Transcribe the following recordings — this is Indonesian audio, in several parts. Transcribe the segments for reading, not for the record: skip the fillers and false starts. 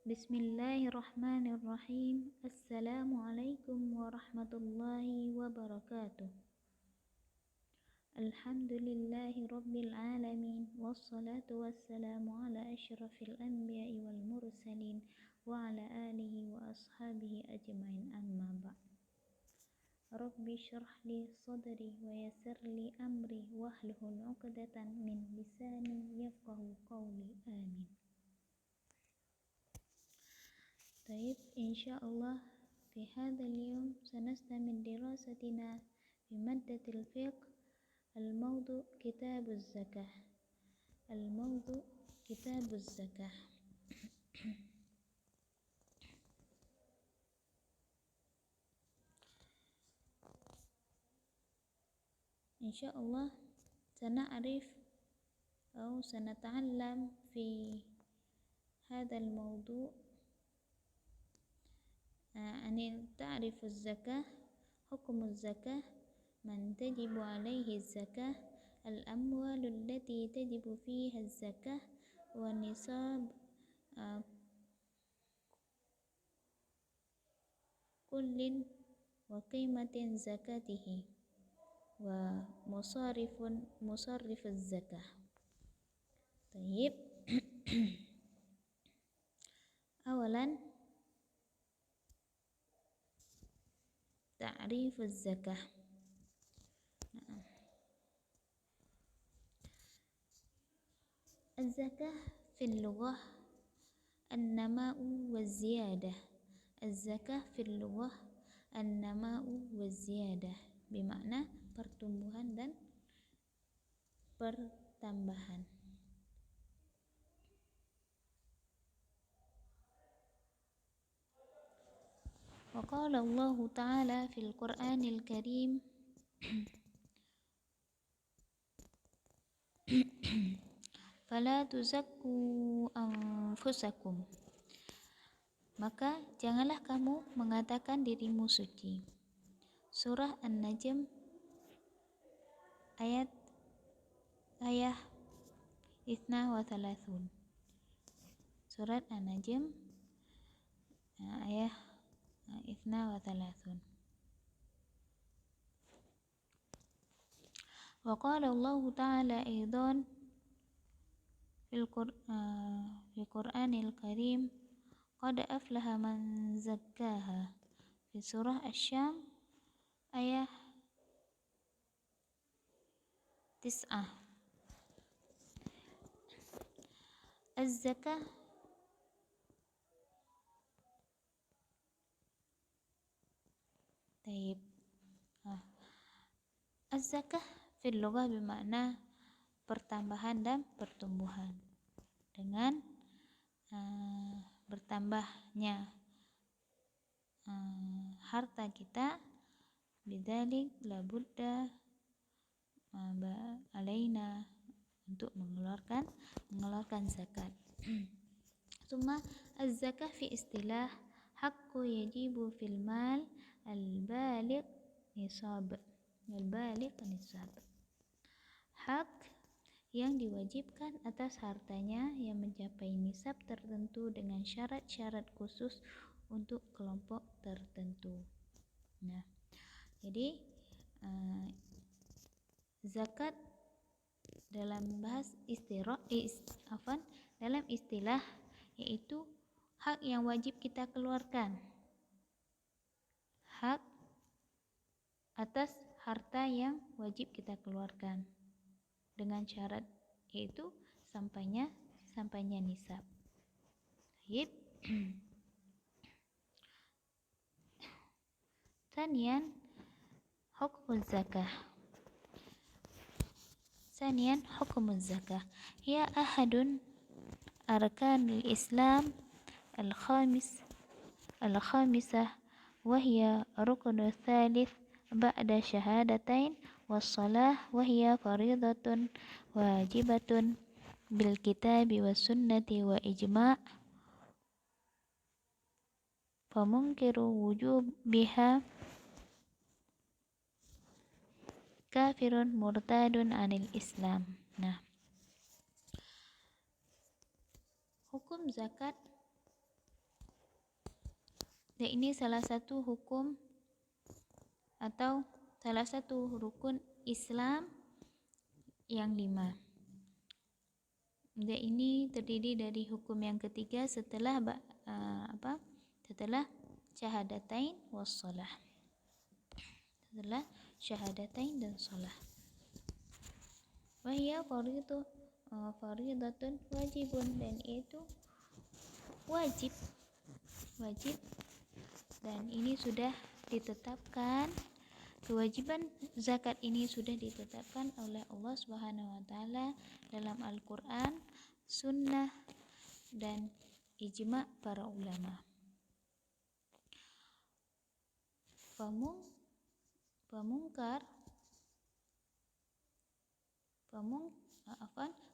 Bismillahirrahmanirrahim. Assalamualaikum warahmatullahi wabarakatuh. Alhamdulillahi rabbil alamin. Wassalatu wassalamu ala asyrafil anbiya'i wal mursalin wa ala alihi wa ashabihi ajmain, amma ba'd. Rabbi syrah li sadri wa yassir li amri wahlul 'uqdatan min lisani yafqahu qawli. Amin. طيب إن شاء الله في هذا اليوم سنستمر دراستنا في مادة الفقه. الموضوع كتاب الزكاة. الموضوع كتاب الزكاة. إن شاء الله سنعرف أو سنتعلم في هذا الموضوع أن تعرف الزكاة، حكم الزكاة، من تجب عليه الزكاة، الأموال التي تجب فيها الزكاة، ونصاب كل وقيمة زكاته، ومصرف الزكاة. طيب أولا تعريف الزكاة. الزكاة في اللغة النماء والزيادة. الزكاة في اللغة النماء والزيادة, bermakna pertumbuhan dan pertambahan. وقال الله تعالى في القرآن الكريم فلا تزكوا أنفسكم, maka janganlah kamu mengatakan dirimu suci. Surah An-Najm ayat 32. Surat An-Najm ayat 32. وقال الله تعالى أيضا في القرآن الكريم قد أفلح من زكاها, في surah Asy-Syam ayat 9. Az-zakah طيب Az-zakah fil lughah bermakna pertambahan dan pertumbuhan. Dengan bertambahnya harta kita, bidzalik la budda alaina untuk mengeluarkan zakat. Summa az-zakah fi istilah haqqu yajibu fil mal al-baligh nisab. Hak yang diwajibkan atas hartanya yang mencapai nisab tertentu dengan syarat-syarat khusus untuk kelompok tertentu. Nah, jadi zakat dalam dalam istilah yaitu hak yang wajib kita keluarkan, hak atas harta yang wajib kita keluarkan dengan syarat yaitu sampainya nisab. Baik. Tsaniyan hukumuz zakah. Hiya ahadun arkanil Islam al-khamisah wa hiya ruknu tsalits ba'da syahadatain was-salah wa hiya faridatun wajibatun bil kitabi was sunnati wa ijma', famunkiru wujubiha kafirun murtadun anil Islam. Hukum zakat Dan ini salah satu hukum atau salah satu rukun Islam yang 5. Dan ini terdiri dari hukum yang ketiga setelah setelah syahadatain wassalah. Setelah syahadatain dan salah. Wahya faridatun wajibun, dan itu wajib dan ini sudah ditetapkan. Kewajiban zakat ini sudah ditetapkan oleh Allah Subhanahu wa taala dalam Al-Qur'an, sunnah dan ijma' para ulama.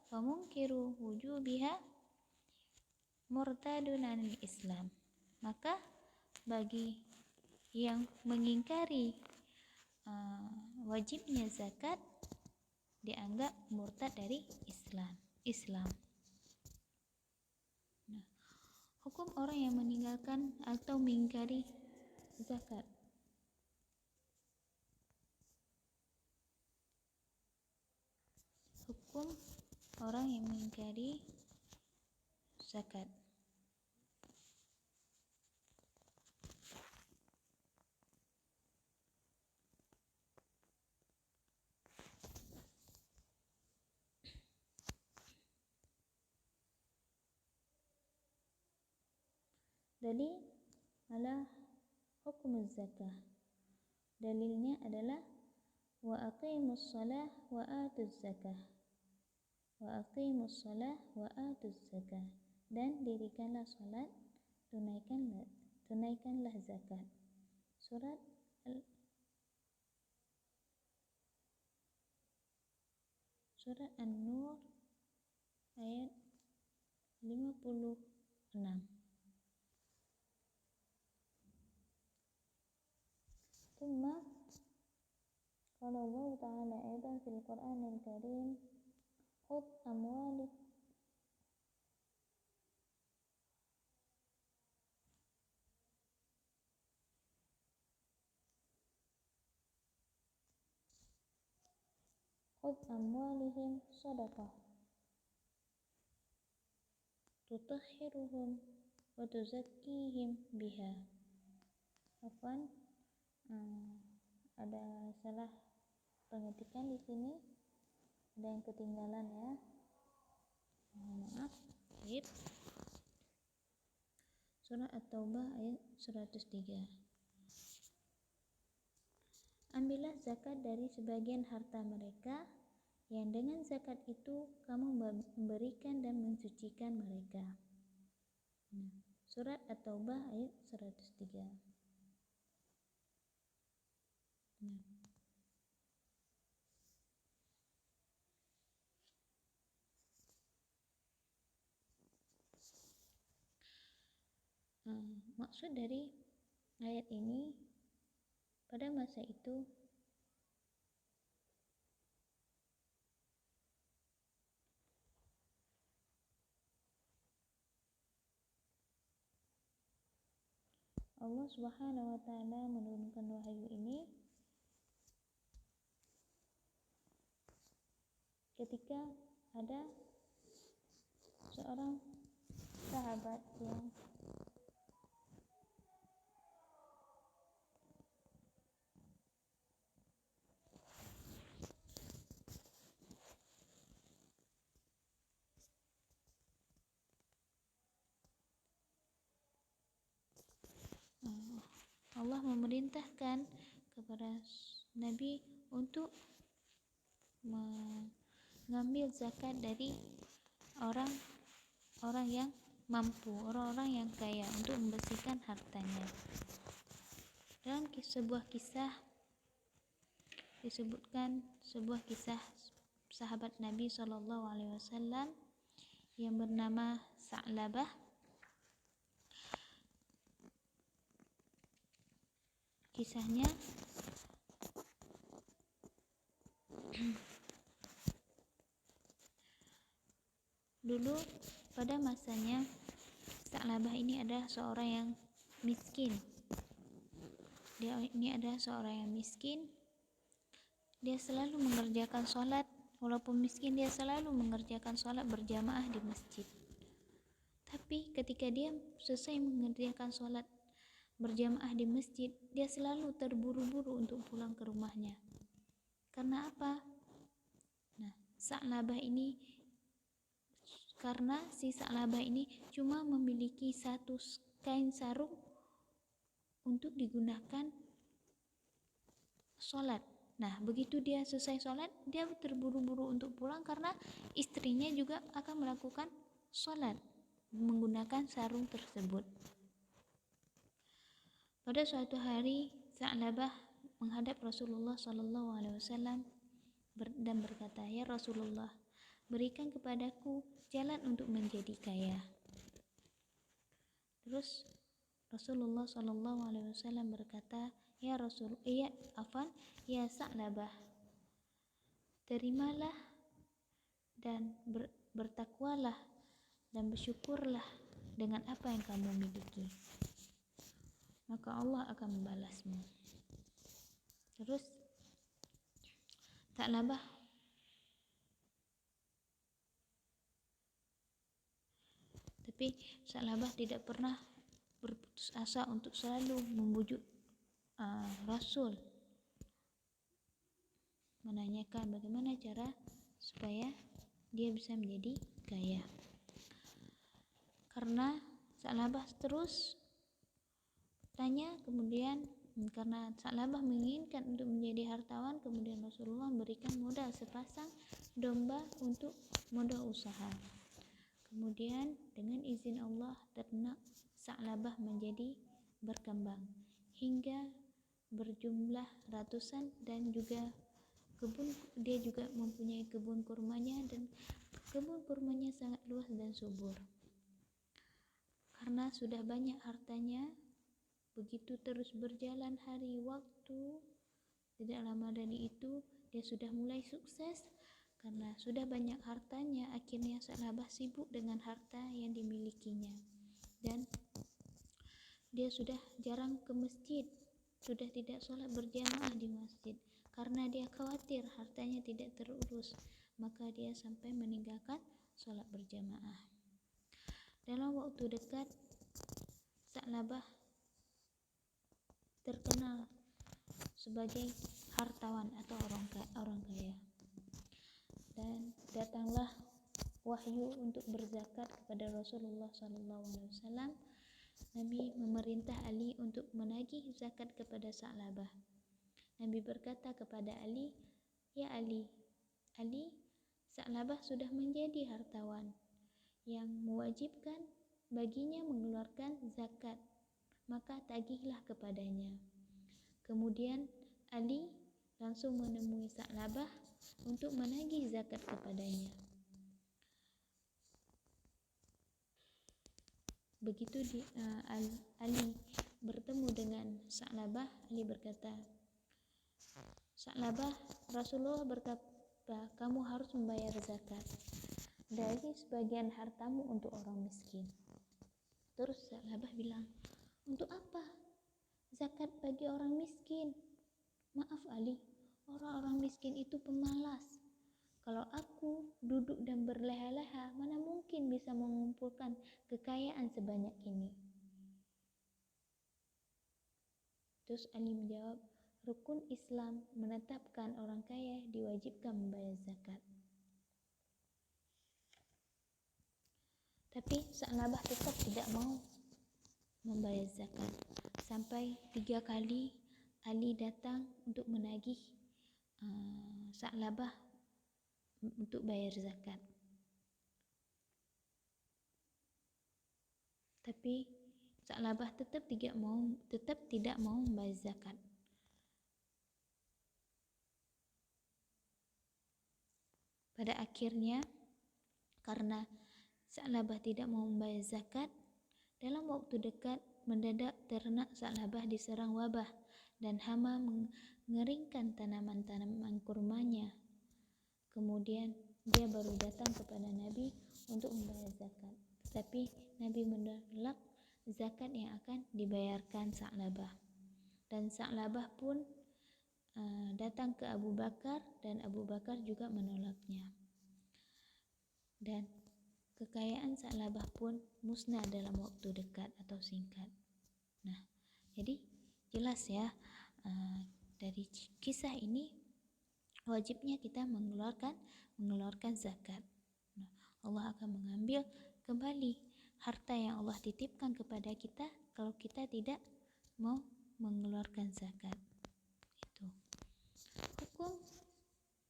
Famungkiru wujubiha murtadun anil Islam. Maka bagi yang mengingkari wajibnya zakat dianggap murtad dari Islam. Nah, hukum orang yang meninggalkan atau mengingkari zakat. Hukum orang yang mengingkari zakat. Jadi ala hukum zakah. Dalilnya adalah wa aqimus shalah wa atuz zakah. Wa aqimus shalah wa atuz zakah. Dan dirikanlah salat, tunaikanlah zakat. Surat An-Nur ayat 56. Thumma qala Allah ta'ala aidan fil Qur'anil Karim khudh amwalik khudh amwalihim sadaqah tutahhiruhum wa tuzakkihim biha. Ada salah pengetikan di sini, ada yang ketinggalan ya. Maaf. Surah At-Taubah ayat 103. Ambillah zakat dari sebagian harta mereka, yang dengan zakat itu kamu memberikan dan mensucikan mereka. Surat At-Taubah ayat 103. Maksud dari ayat ini, pada masa itu Allah Subhanahu wa taala menurunkan wahyu ini ketika ada seorang sahabat yang Allah memerintahkan kepada Nabi untuk mengambil zakat dari orang yang mampu, orang-orang yang kaya, untuk membersihkan hartanya. Dalam sebuah kisah disebutkan sebuah kisah sahabat Nabi SAW yang bernama Sa'labah. Kisahnya dulu pada masanya Sa'labah ini adalah seorang yang miskin, Dia ini adalah seorang yang miskin. Dia selalu mengerjakan sholat, walaupun miskin dia selalu mengerjakan sholat berjamaah di masjid. Tapi ketika dia selesai mengerjakan sholat berjamaah di masjid, dia selalu terburu-buru untuk pulang ke rumahnya. Karena apa? Nah, karena si Sa'labah ini cuma memiliki satu kain sarung untuk digunakan sholat. Nah, begitu dia selesai sholat, dia terburu-buru untuk pulang karena istrinya juga akan melakukan sholat menggunakan sarung tersebut. Pada suatu hari, Sa'labah menghadap Rasulullah SAW dan berkata, "Ya Rasulullah, berikan kepadaku jalan untuk menjadi kaya." Terus Rasulullah SAW berkata, ya Sa'labah, terimalah dan bertakwalah dan bersyukurlah dengan apa yang kamu miliki, maka Allah akan membalasmu. Terus Sa'labah tidak pernah berputus asa untuk selalu membujuk Rasul, menanyakan bagaimana cara supaya dia bisa menjadi kaya. Karena Sa'labah terus tanya, kemudian karena Sa'labah menginginkan untuk menjadi hartawan, kemudian Rasulullah memberikan modal sepasang domba untuk modal usaha. Kemudian dengan izin Allah, ternak Sa'labah menjadi berkembang hingga berjumlah ratusan, dan juga dia juga mempunyai kebun kurmanya, dan kebun kurmanya sangat luas dan subur. Karena sudah banyak hartanya, begitu terus berjalan hari waktu, tidak lama dari itu dia sudah mulai sukses. Karena sudah banyak hartanya, akhirnya Sa'labah sibuk dengan harta yang dimilikinya, dan dia sudah jarang ke masjid, sudah tidak sholat berjamaah di masjid karena dia khawatir hartanya tidak terurus. Maka dia sampai meninggalkan sholat berjamaah. Dalam waktu dekat, Sa'labah terkenal sebagai hartawan atau orang kaya. Dan datanglah wahyu untuk berzakat kepada Rasulullah SAW. Nabi memerintah Ali untuk menagih zakat kepada Sa'labah. Nabi berkata kepada Ali, "Ya Ali, Sa'labah sudah menjadi hartawan yang mewajibkan baginya mengeluarkan zakat, maka tagihlah kepadanya." Kemudian Ali langsung menemui Sa'labah untuk menagih zakat kepadanya. Begitu Ali bertemu dengan Sa'labah, Ali berkata, "Sa'labah, Rasulullah berkata kamu harus membayar zakat dari sebagian hartamu untuk orang miskin." Terus Sa'labah bilang, "Untuk apa zakat bagi orang miskin? Maaf Ali, orang-orang miskin itu pemalas. Kalau aku duduk dan berleha-leha, mana mungkin bisa mengumpulkan kekayaan sebanyak ini?" Terus Ali menjawab, rukun Islam menetapkan orang kaya diwajibkan membayar zakat. Tapi Sa'labah tetap tidak mau membayar zakat. Sampai 3 kali Ali datang untuk menagih Sa'labah untuk bayar zakat. Tapi Sa'labah tetap tidak mau membayar zakat. Pada akhirnya, karena Sa'labah tidak mau membayar zakat, dalam waktu dekat mendadak ternak Sa'labah diserang wabah dan hama mengeringkan tanaman-tanaman kurmanya. Kemudian dia baru datang kepada Nabi untuk membayar zakat. Tetapi Nabi menolak zakat yang akan dibayarkan Sa'labah. Dan Sa'labah pun datang ke Abu Bakar dan Abu Bakar juga menolaknya. Dan kekayaan Sa'labah pun musnah dalam waktu dekat atau singkat. Nah, jadi jelas ya, dari kisah ini wajibnya kita mengeluarkan zakat. Nah, Allah akan mengambil kembali harta yang Allah titipkan kepada kita kalau kita tidak mau mengeluarkan zakat. Itu hukum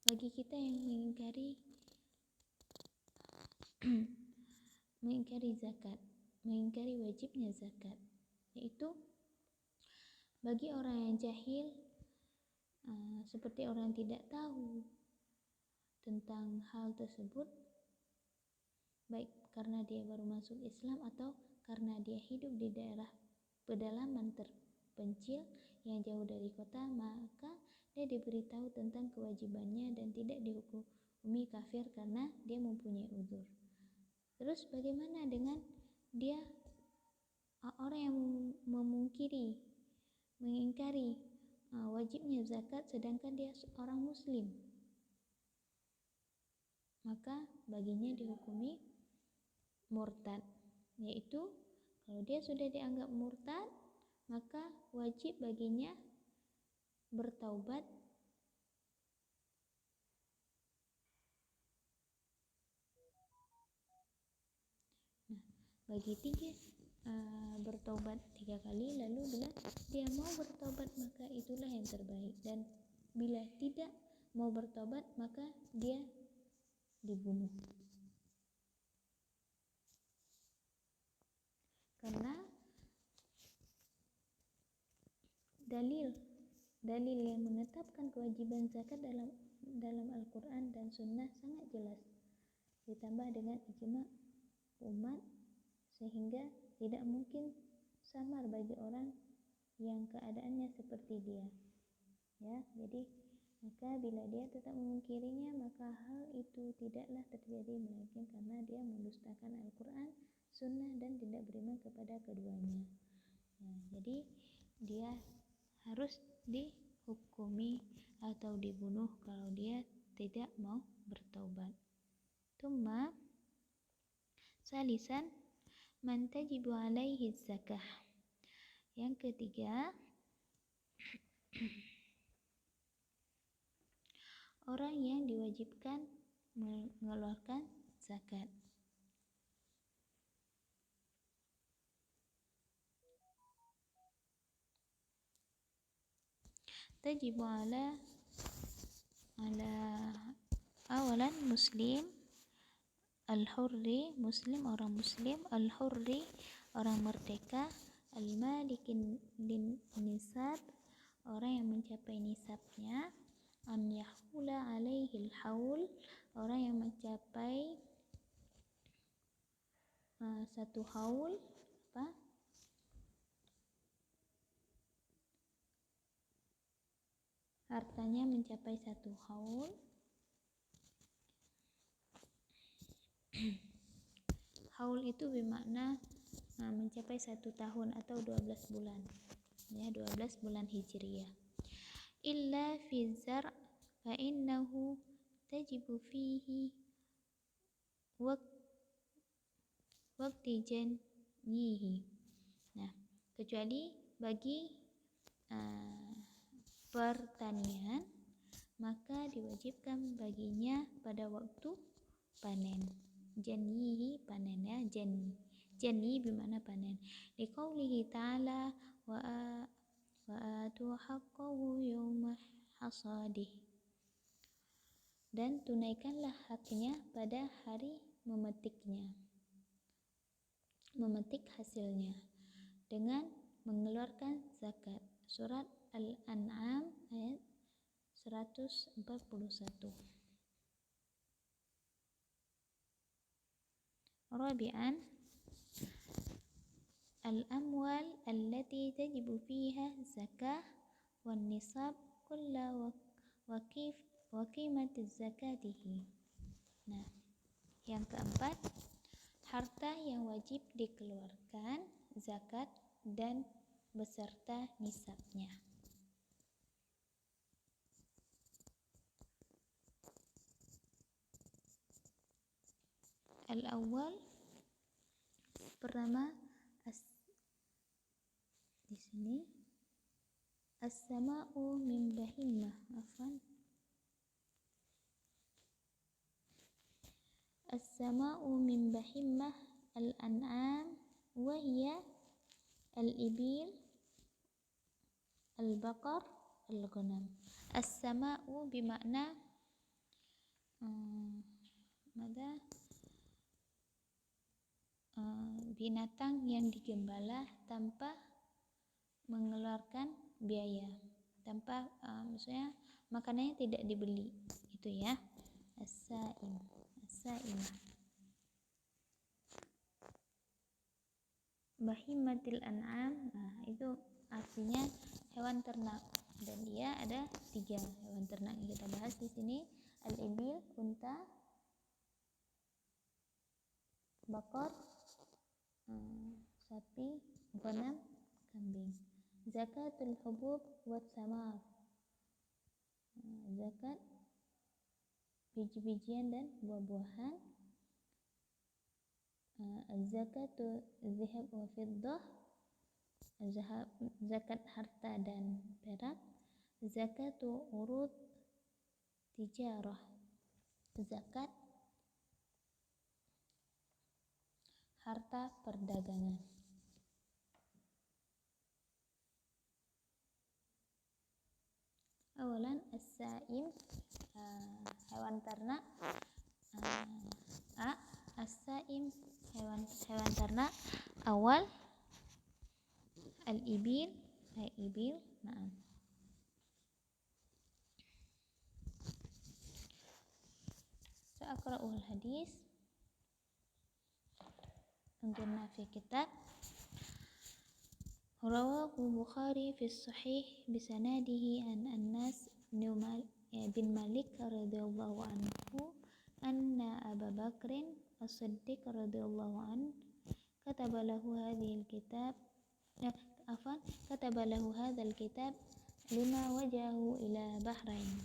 bagi kita yang mengingkari zakat, mengingkari wajibnya zakat, yaitu bagi orang yang jahil, seperti orang yang tidak tahu tentang hal tersebut, baik karena dia baru masuk Islam atau karena dia hidup di daerah pedalaman terpencil yang jauh dari kota, maka dia diberitahu tentang kewajibannya dan tidak dihukumi kafir karena dia mempunyai uzur. Terus bagaimana dengan dia orang yang mengingkari wajibnya zakat sedangkan dia seorang muslim? Maka baginya dihukumi murtad, yaitu kalau dia sudah dianggap murtad, maka wajib baginya bertaubat bertaubat 3 kali. Lalu bila dia mau bertaubat maka itulah yang terbaik, dan bila tidak mau bertaubat maka dia dibunuh. Karena dalil yang menetapkan kewajiban zakat dalam Al-Quran dan Sunnah sangat jelas, ditambah dengan ijma umat, sehingga tidak mungkin samar bagi orang yang keadaannya seperti dia. Ya, jadi maka bila dia tetap memungkirinya, maka hal itu tidaklah terjadi melainkan karena dia mendustakan Al-Quran, Sunnah, dan tidak beriman kepada keduanya. Nah, jadi dia harus dihukumi atau dibunuh kalau dia tidak mau bertaubat. Tsumma salisan man tajibu alaihi zakah. Yang ketiga, orang yang diwajibkan mengeluarkan zakat. Tajibu ala awalan muslim, al-hurri muslim orang muslim, al-hurri orang merdeka, al-malikin lin nisab orang yang mencapai nisabnya, an yahula alaihil haul orang yang mencapai satu haul, hartanya mencapai satu haul. Haul itu bermakna mencapai 1 tahun atau 12 bulan, ya, 12 bulan hijriyah. Illa fi zar' fa innahu tajibu fihi waqti janyihi. Nah, kecuali bagi pertanian, maka diwajibkan baginya pada waktu panen. Janyihi panen, ya, janyi bermakna panen. Liqaulihi ta'ala wa atu haqqahu yawma hasadih. Dan tunaikanlah haknya pada hari memetik hasilnya dengan mengeluarkan zakat. Surat Al-An'am ayat 141. Rabi'an, al-amwal allati tajibu fiha zakah wan nisab kulla wa qimati zakatihi. Nah, yang keempat, harta yang wajib dikeluarkan zakat dan beserta nisabnya. Al-awwal pertama di sini as-sama'u min bahimah as-sama'u min bahimah al-an'am wa hiya al-ibil al-baqar al-ghanam. As-sama'u bimakna binatang yang digembala tanpa mengeluarkan biaya, tanpa maksudnya makanannya tidak dibeli, itu ya. As-sa'imah bahimatil an'am, itu artinya hewan ternak, dan dia ada 3 hewan ternak yang kita bahas di sini. Al-ibil unta, bakar sapi, ghanam kambing. Zakatul hubub wat samar, zakat biji-bijian dan buah-buahan. Zakatu zihab wa fiddah, zakat harta dan perak. Zakatu urud tijarah, zakat harta perdagangan. Awalan as-sa'im, hewan ternak. As-sa'im hewan ternak awal al-ibil, na'am. Sa'aqra'ul hadis anzurna fi kitab rawahu Bukhari fi sahih bisanadihi an Anas bin Malik radhiyallahu anhu anna Abu Bakrin as-Siddiq radhiyallahu anhu kataba lahu hadzal kitab lima wajahu ila Bahrain.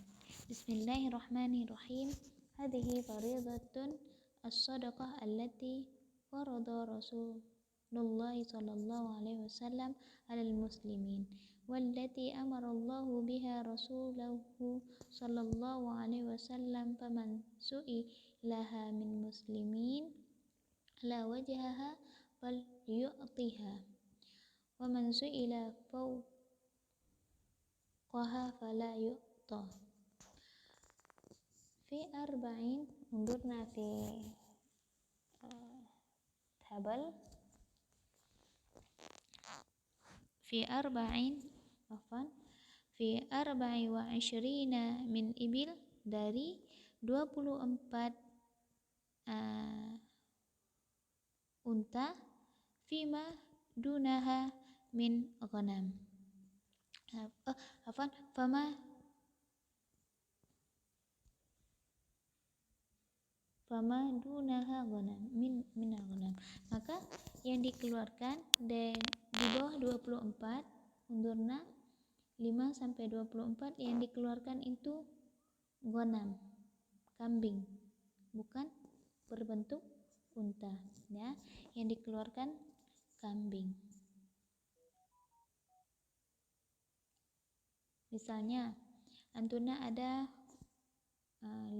Bismillahirrahmanirrahim. Hadhihi fariidatun as-sadaqah allati farada Rasulullah sallallahu alaihi wasallam 'alal muslimin wallati amara Allahu biha rasulahu sallallahu alaihi wasallam faman su'ilaha min muslimin la wajhaha fal yu'tiha wa man su'ila fawqaha fala yu'ta. Fi arba'in undurna fi tabal fi arba'i wa ishrina min ibil, dari 24 unta, fima dunaha min ghanam, fama dunaha ghanam min ghanam, maka yang dikeluarkan di bawah 24 undurna 5 sampai 24 yang dikeluarkan itu ghanam, kambing, bukan berbentuk unta ya, yang dikeluarkan kambing. Misalnya antuna ada 5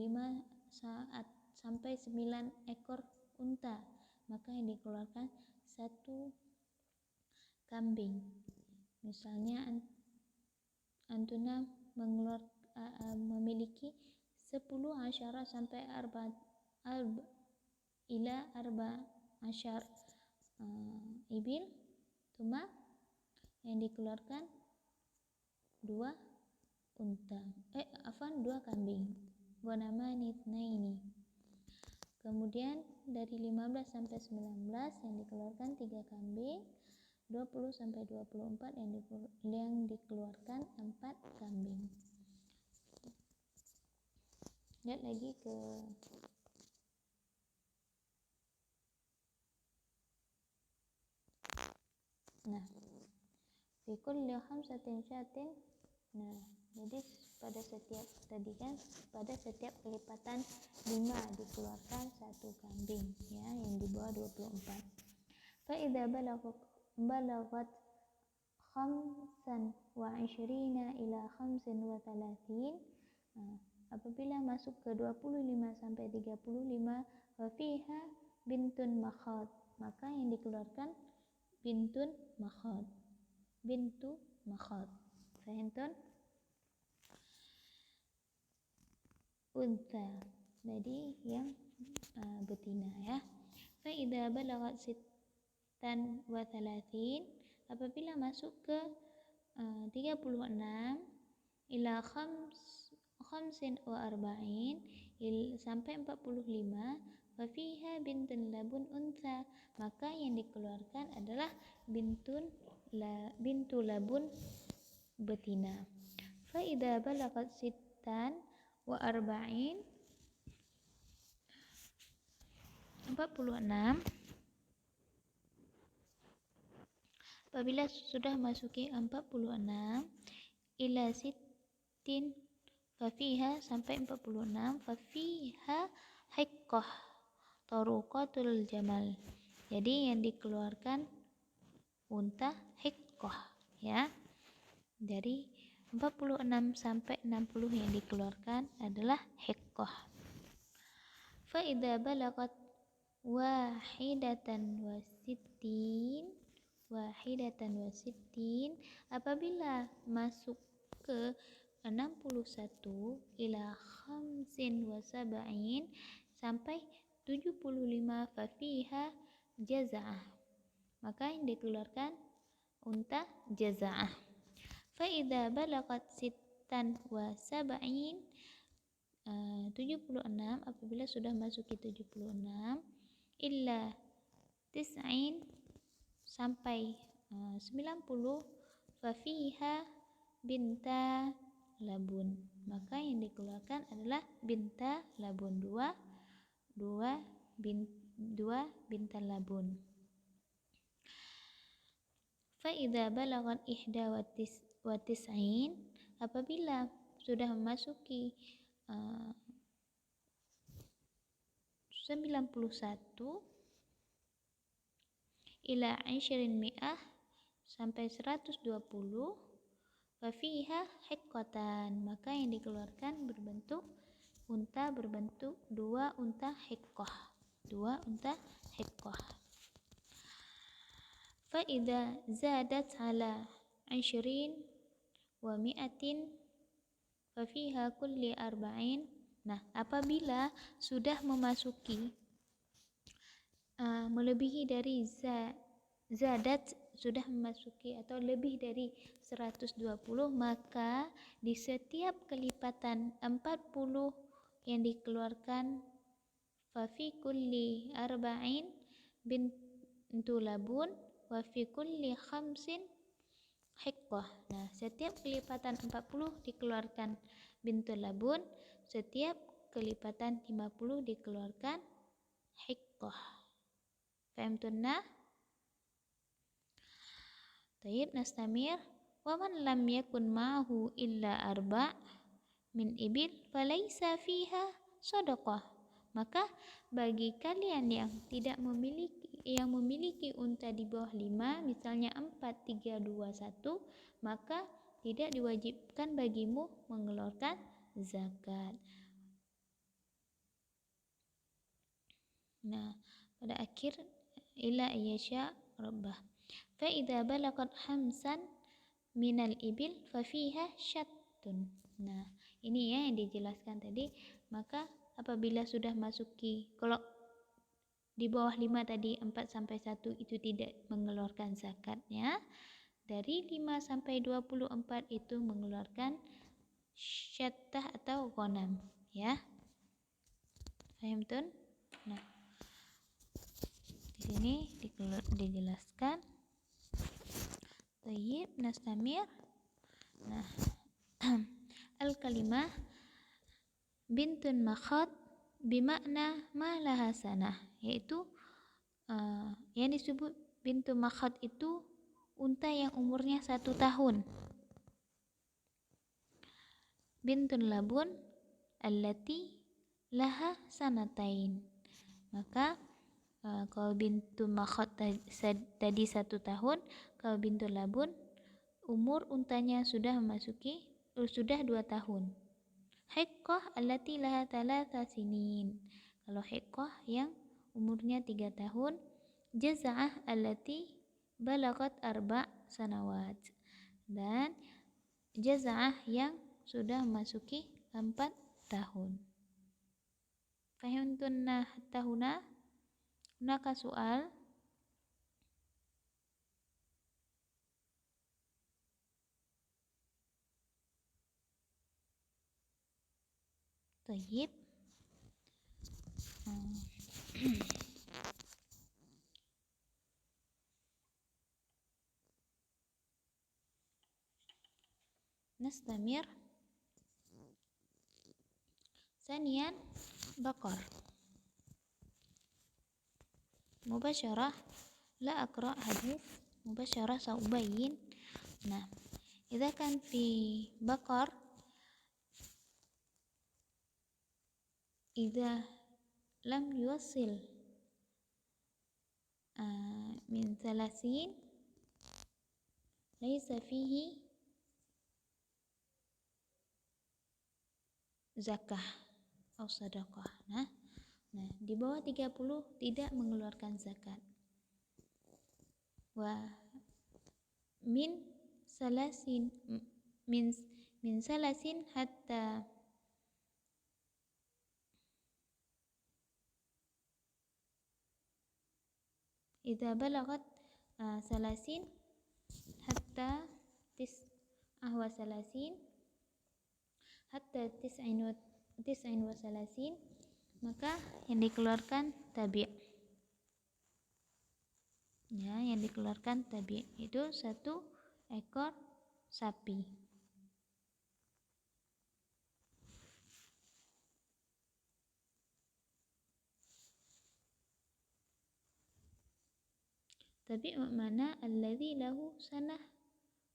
sampai 9 ekor unta, maka yang dikeluarkan 1 kambing. Misalnya antuna memiliki 10 asyara sampai ila arba asyar ibil, cuma yang dikeluarkan 2 kambing. Ghanamani itsnaini. Kemudian dari 15 sampai 19 yang dikeluarkan 3 kambing, 20 sampai 24 yang dikeluarkan 4 kambing. Lihat lagi ke fi kulli khamsatin syatin. Nah, jadi pada setiap kelipatan 5 dikeluarkan 1 kambing ya, yang di bawah 24. Fa idza balagat khamsan wa 20 ila khamsin wa 30. Apabila masuk ke 25 sampai 35, fa fiha bintun makhad, maka yang dikeluarkan bintu makhad. Fahimtun? Unta, jadi yang betina ya. Fa idza balagat sittan wa 30, apabila masuk ke 36 ila khamsin wa arba'in sampai 45, fa fiha bintun labun unta, maka yang dikeluarkan adalah bintu labun betina. Fa idza balagat sittan wa arba'in 46, apabila sudah masuki 46 ila sittin fa fiha sampai 46, fa fiha hiqqah taruqatul jamal, jadi yang dikeluarkan unta hiqqah ya. Dari 46 sampai 60 yang dikeluarkan adalah hiqqah. Fa idza balagat wahidatan wa sittin, apabila masuk ke 61 ila khamsin wa sab'in sampai 75, fa fiha jaza'ah, maka yang dikeluarkan unta jaza'ah. Fa idza balagat sittan wa sab'in 76, apabila sudah masuki 76 illa tis'in sampai 90, fa fiha binta labun, maka yang dikeluarkan adalah binta labun, dua bintan labun. Fa idza balagat ihda wa tis'in, apabila sudah memasuki 91 ila 20 sampai 120, fa fiha hiqqatan, maka yang dikeluarkan berbentuk dua unta hiqqah. Fa idza zadat ala 20 wa mi'atin fa fiha kulli arba'in. Nah, apabila sudah memasuki melebihi dari zadat, sudah memasuki atau lebih dari 120, maka di setiap kelipatan 40 yang dikeluarkan fa fi kulli arba'in bintu labun wa fi kulli khamsin hiqqah. Nah, setiap kelipatan 40 dikeluarkan bintu labun, setiap kelipatan 50 dikeluarkan hiqqah. Fahimtunna? Tayyib, nastamir. Wa man lam yakun ma'ahu illa arba' min ibil falaysa fiha shadaqah. Maka bagi kalian yang memiliki unta di bawah 5, misalnya 4, 3, 2, 1, maka tidak diwajibkan bagimu mengeluarkan zakat. Nah, pada akhir ila yasha rabbah. Fa idza balagat khamsan minal ibil fa fiha syattun. Nah, ini ya yang dijelaskan tadi. Maka apabila sudah masuki, kalau di bawah 5 tadi 4 sampai 1 itu tidak mengeluarkan zakatnya, dari 5 sampai 24 itu mengeluarkan syattah atau ghanam ya. Fahimtun? Nah, di sini dijelaskan. Tayyib, nastamir. Nah, al-kalimah bintun makhad bimakna ma laha sanah, yaitu yang disebut bintu makhad itu unta yang umurnya 1 tahun. bintun labun allati laha sanatain. Maka kalau bintu makhot tadi 1 tahun, kalau bintu labun umur untanya sudah 2 tahun. Hiqqah allati laha 3 sinin. Kalau hiqqah yang umurnya 3 tahun, jaza'ah allati balagat 4 sanawat. Dan jaza'ah yang sudah memasuki 4 tahun. Fahimtunna hatta huna? Hunaka soal? Tayyib. Nastamir. Sanian bakar. Mubasyarah. La aqra hadis. Mubasyarah sa'ubayyin. Nah, idza kan fi bakar, idza lam yuwassil min 30 laisa fihi zakah atau sedekah. Nah, di bawah 30 tidak mengeluarkan zakat. Wa min salasin hatta idza balagat salasin hatta wa salasin hatta tis'in wa salasin, maka yang dikeluarkan tabi'. Ya, yang dikeluarkan tabi' itu 1 ekor sapi. Tabi' makna alladzi lahu sanah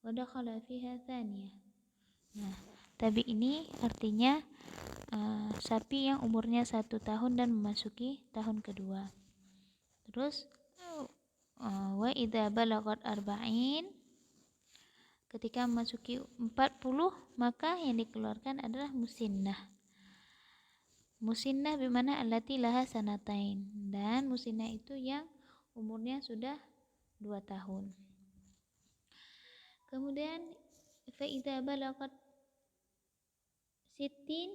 wa dakhala fiha thaniyah. Nah, tabi' ini artinya sapi yang umurnya 1 tahun dan memasuki tahun kedua. Terus wa idza balagat arba'in, ketika memasuki 40, maka yang dikeluarkan adalah musinnah. Musinnah bermakna allati laha sanatain, dan musinnah itu yang umurnya sudah 2 tahun. Kemudian fa idza balagat sittin,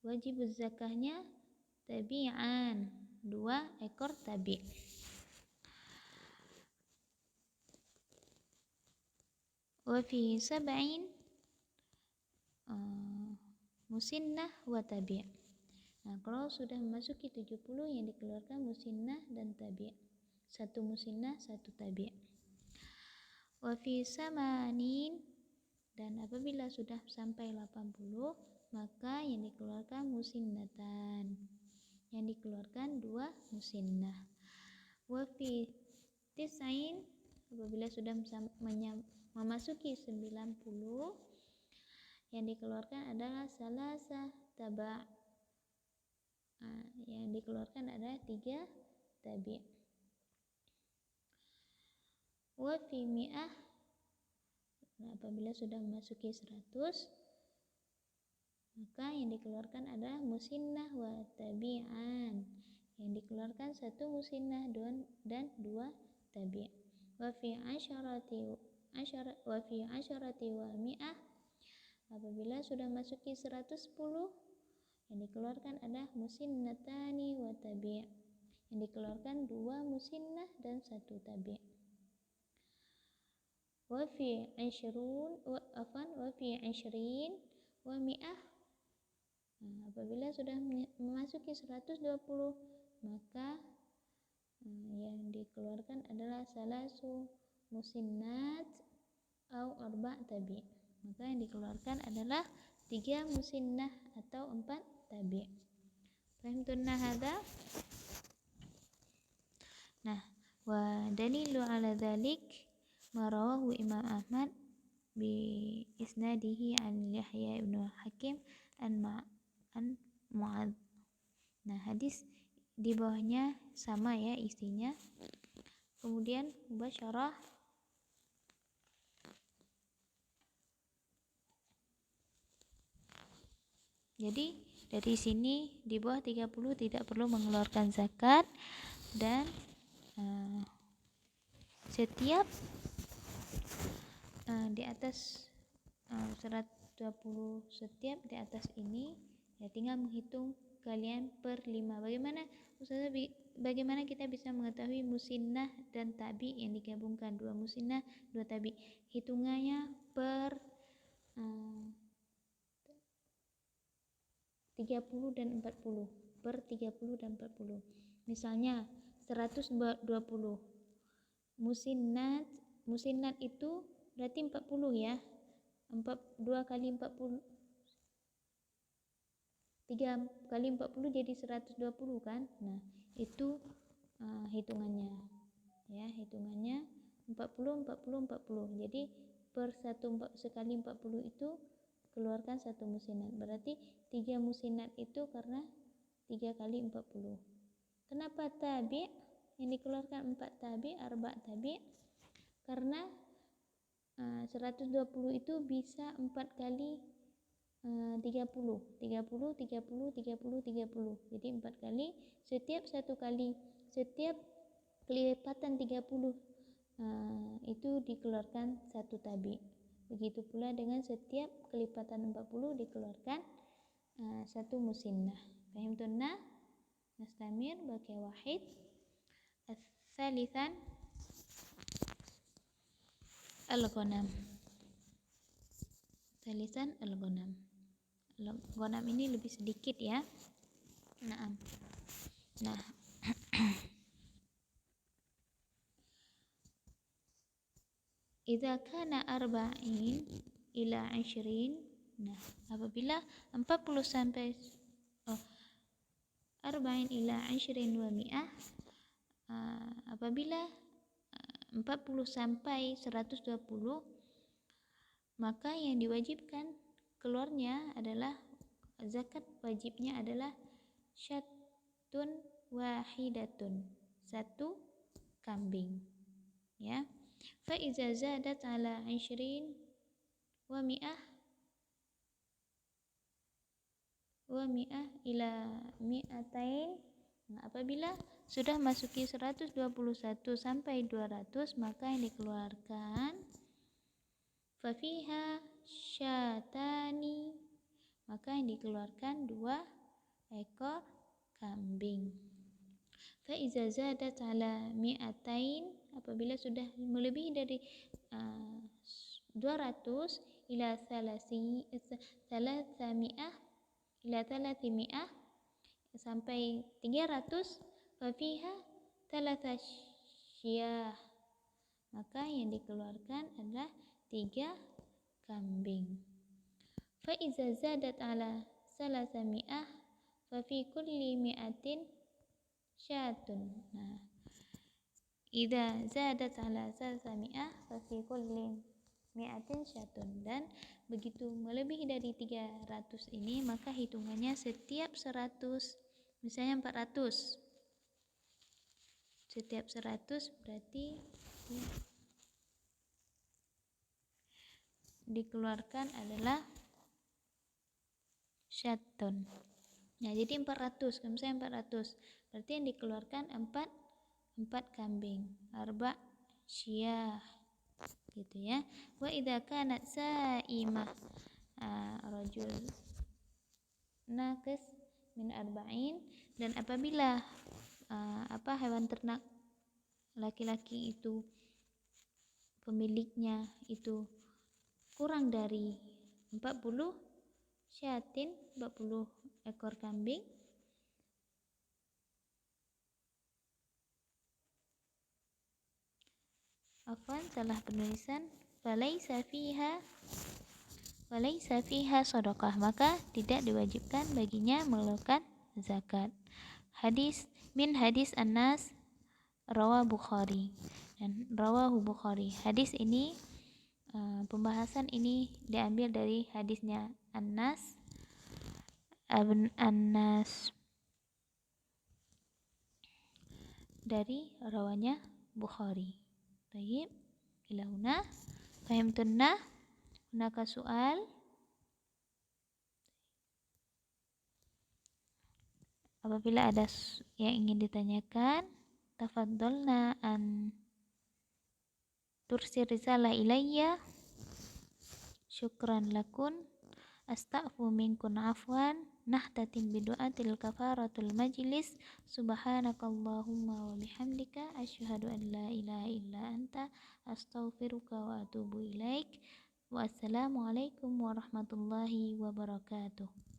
wajib zakahnya tabi'an, 2 ekor tabi'. Wa fi sab'in musinnah wa tabi'. Nah, kalau sudah memasuki 70 yang dikeluarkan musinnah dan tabi'. 1 musinnah, 1 tabi'. Wa fi samanin, dan apabila sudah sampai 80, maka yang dikeluarkan musinnatan. Yang dikeluarkan 2 musinnah. Wa fi tis'in, apabila sudah memasuki 90, yang dikeluarkan adalah salasa taba'. Yang dikeluarkan adalah 3 tabi'. Wa fi mi'ah, apabila sudah memasuki 100, maka yang dikeluarkan adalah musinnah wa tabi'an. Yang dikeluarkan 1 musinnah dan 2 tabi'. Wa fi asyarati wa mi'ah, apabila sudah masuki 110, yang dikeluarkan adalah musinnatani wa tabi'. Yang dikeluarkan 2 musinnah dan 1 tabi'. Wa fi 20 wa mi'ah, apabila sudah memasuki 120, maka yang dikeluarkan adalah salasu musinnat au 4 tabi'. Maka yang dikeluarkan adalah 3 musinnah atau 4 tabi'. Fahimtunna hadza? Nah, wa dalilu ala dzalik ma rawahu Imam Ahmad bi isnadihi an Yahya ibnu Hakim an Mu'ad. Nah, hadis di bawahnya sama ya isinya. Kemudian mubasyarah. Jadi dari sini di bawah 30 tidak perlu mengeluarkan zakat, dan setiap di atas 120, setiap di atas ini ya tinggal menghitung kalian per 5. Bagaimana kita bisa mengetahui musinnah dan tabi yang digabungkan, 2 musinnah 2 tabi? Hitungannya per 30 dan 40, per 30 dan 40. Misalnya 120 musinnat itu berarti 40 ya. 2 kali 40, 3 kali 40 jadi 120 kan. Nah, itu hitungannya ya, hitungannya 40 40 40. Jadi per sekali 40 itu keluarkan 1 musinnat. Berarti 3 musinnat itu karena 3 kali 40. Kenapa tabi? Yang dikeluarkan 4 tabi, 4 tabi. Karena 120 itu bisa 4 kali 30. 30, 30, 30, 30. Jadi 4 kali. Setiap kelipatan 30 itu dikeluarkan 1 tabi. Begitu pula dengan setiap kelipatan 40 dikeluarkan 1 musinnah. Fahimtunna? Nastamir baqi wahid. As-salisan al-ghanam. Salisan al-ghanam. Ghanam ini lebih sedikit ya. Nah, idza kana arba'in ila 20. Nah, apabila 40 sampai arba'in ila 20 wa mi'ah, apabila 40 sampai 120, maka yang diwajibkan keluarnya adalah zakat wajibnya adalah syatun wahidatun, 1 kambing ya. Fa iza zadat ala 20 wa mi'ah ila mi'atain. Nah, apabila sudah masuki 121 sampai 200, maka yang dikeluarkan fa fiha syatani, maka yang dikeluarkan 2 ekor kambing. Fa iza zadat ala mi'atain, apabila sudah melebihi dari 200 ila 300 sampai 300, fa fiha 3 syiyah, maka yang dikeluarkan adalah 3 kambing. Fa iza zadat ala 300 fa fi kulli mi'atin syatun. Nah, idza zadat ala 300 fa fi kulli mi'atin syatun. Dan begitu melebihi dari 300 ini, maka hitungannya setiap 100, misalnya 400, setiap 100 berarti dikeluarkan adalah syatun. Nah, jadi 400, misalnya 400, berarti yang dikeluarkan 4 kambing, arba syiyah gitu ya. Wa idza kanat sa'imah rajul naqis min arba'in, dan apabila hewan ternak laki-laki itu pemiliknya itu kurang dari 40 syatin, 40 ekor kambing, salah penulisan, falaisa fiha shadaqah, maka tidak diwajibkan baginya mengeluarkan zakat. Hadis Anas rawahu Bukhari. Hadis ini Pembahasan ini diambil dari hadisnya Anas dari rawanya Bukhari. Tayyib, ila huna fahimtunna? Hunaka soal? Apabila ada yang ingin ditanyakan, tafadhalna an tursil risalah ilayya. Syukran lakun. Astaghfu minkun afwan. Nahtatim bidu'atil kafaratul majlis. Subhanakallahumma wa bihamdika asyhadu an la ilaha illa anta astaghfiruka wa atubu ilaik. Wassalamualaikum warahmatullahi wabarakatuh.